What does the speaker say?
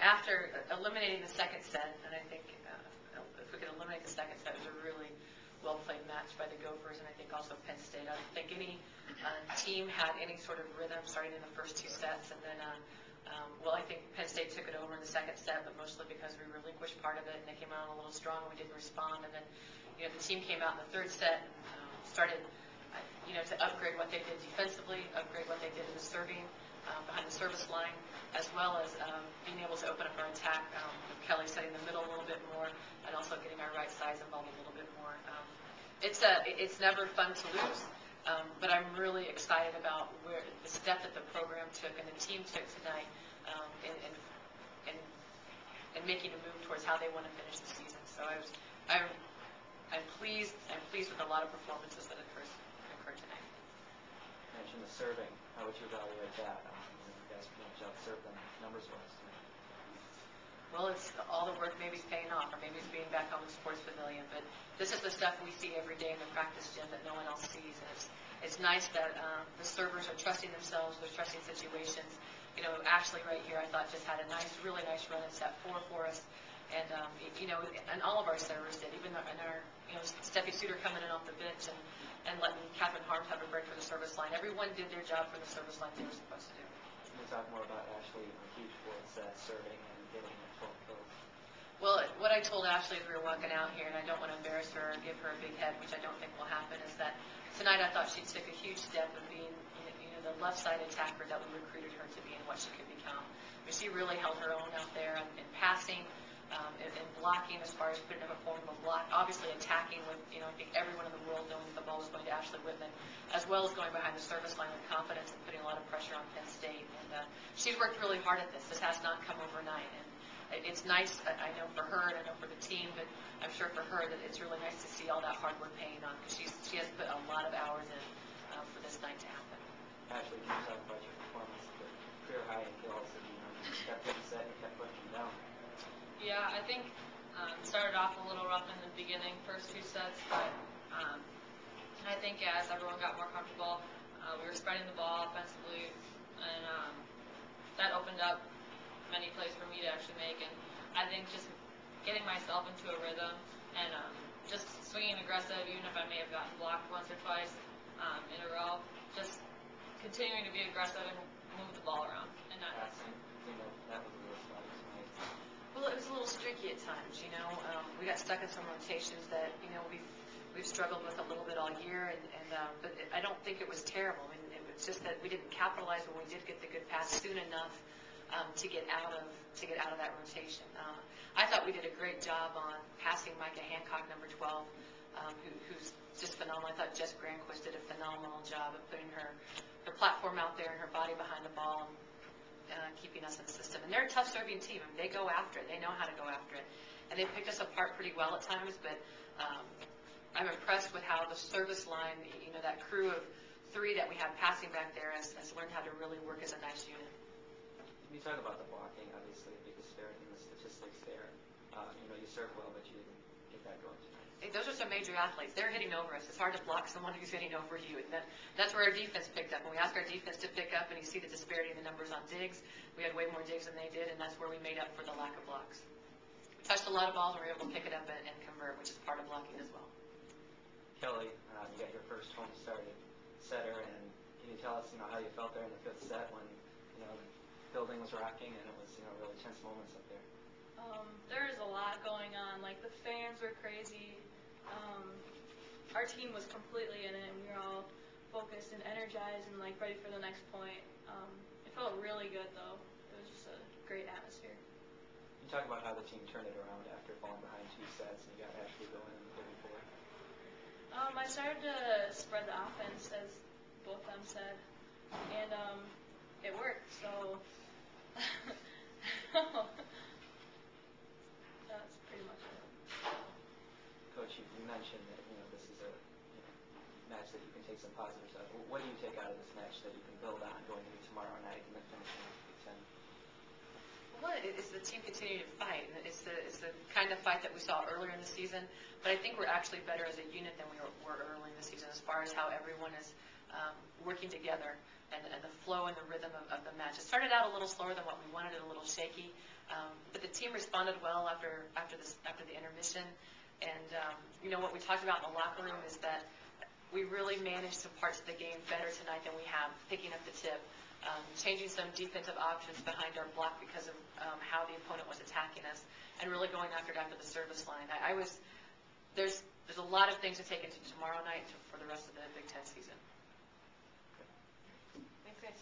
after eliminating the second set, and I think if we could eliminate the second set, it was a really well-played match by the Gophers, and I think also Penn State. I don't think any team had any sort of rhythm starting in the first two sets, and then, I think Penn State took it over in the second set, but mostly because we relinquished part of it, and they came out a little strong, and we didn't respond, and then, the team came out in the third set and started, to upgrade what they did defensively, upgrade what they did in the serving, behind the service line, as well as being able to open up our attack, with Kelly setting the middle a little bit more, and also getting our right sides involved a little bit more. It's never fun to lose, but I'm really excited about where the step that the program took and the team took tonight in making a move towards how they want to finish the season. So I'm pleased with a lot of performances that occurred tonight. You mentioned the serving. How would you evaluate that? You guys pretty much outserved them numbers-wise tonight. Well, it's all the work maybe is paying off, or maybe it's being back on the sports pavilion. But this is the stuff we see every day in the practice gym that no one else sees. And it's nice that the servers are trusting themselves, they're trusting situations. Ashley right here, I thought just had a really nice run in set 4 for us. And, and all of our servers did, even our Steffi Suter coming in off the bench and letting Catherine Harms have a break for the service line. Everyone did their job for the service line they were supposed to do. Can you talk more about Ashley, huge towards serving and getting 12 kills? Well, what I told Ashley as we were walking out here, and I don't want to embarrass her or give her a big head, which I don't think will happen, is that tonight I thought she took a huge step of being the left side attacker that we recruited her to be and what she could become. I mean, she really held her own out there in passing, in blocking as far as putting up a formidable block, obviously attacking with, I think everyone in the world knowing that the ball was going to Ashley Whitman, as well as going behind the service line with confidence and putting a lot of pressure on Penn State. And she's worked really hard at this. This has not come overnight. And it's nice, I know for her and I know for the team, but I'm sure for her that it's really nice to see all that hard work paying off, because she has put a lot of hours in for this night to happen. Ashley, can you talk about your performance, the career high in kills, and you kept getting set and kept pushing down? Yeah, I think started off a little rough in the beginning, first two sets, but I think as everyone got more comfortable, we were spreading the ball offensively, and that opened up many plays for me to actually make. And I think just getting myself into a rhythm and just swinging aggressive, even if I may have gotten blocked once or twice in a row, just continuing to be aggressive and move the ball around and not that was a little slow tonight. Well, it was a little streaky at times. We got stuck in some rotations that we've struggled with a little bit all year, but I don't think it was terrible. I mean, it was just that we didn't capitalize when we did get the good pass soon enough to get out of that rotation. I thought we did a great job on passing Micah Hancock, number 12, who's just phenomenal. I thought Jess Granquist did a phenomenal job of putting her platform out there and her body behind the ball and keeping us in the system. And they're a tough serving team. I mean, they go after it. They know how to go after it. And they picked us apart pretty well at times, but I'm impressed with how the service line, that crew of 3 that we have passing back there has learned how to really work as a nice unit. Can you talk about the blocking? Obviously, a big disparity in the statistics there. You serve well, but you didn't get that going tonight. Those are some major athletes. They're hitting over us. It's hard to block someone who's hitting over you. And that's where our defense picked up. When we asked our defense to pick up, and you see the disparity in the numbers on digs, we had way more digs than they did, and that's where we made up for the lack of blocks. We touched a lot of balls, and we were able to pick it up and convert, which is part of blocking as well. Kelly, you got your first home started setter, and can you tell us, how you felt there in the 5th set when, the building was rocking and it was, really tense moments up there? There was a lot going on. Like, the fans were crazy. Our team was completely in it, and we were all focused and energized and ready for the next point. It felt really good, though. It was just a great atmosphere. You talk about how the team turned it around after falling behind 2 sets and you got Ashley going in the 34. I started to spread the offense, as both of them said, and it worked. So that's pretty much it. Coach, you mentioned that this is a match that you can take some positives out of. What do you take out of this match that you can build on going into tomorrow night and then finishing Big Ten? Well, it's the team continuing to fight, and it's the kind of fight that we saw earlier in the season. But I think we're actually better as a unit than we were early in the season, as far as how everyone is working together and the flow and the rhythm of the match. It started out a little slower than what we wanted, a little shaky, but the team responded well after the intermission. And what we talked about in the locker room is that we really managed some parts of the game better tonight than we have, picking up the tip, changing some defensive options behind our block because of how the opponent was attacking us, and really going after it after the service line. There's a lot of things to take into tomorrow night for the rest of the Big Ten season. Thanks, guys.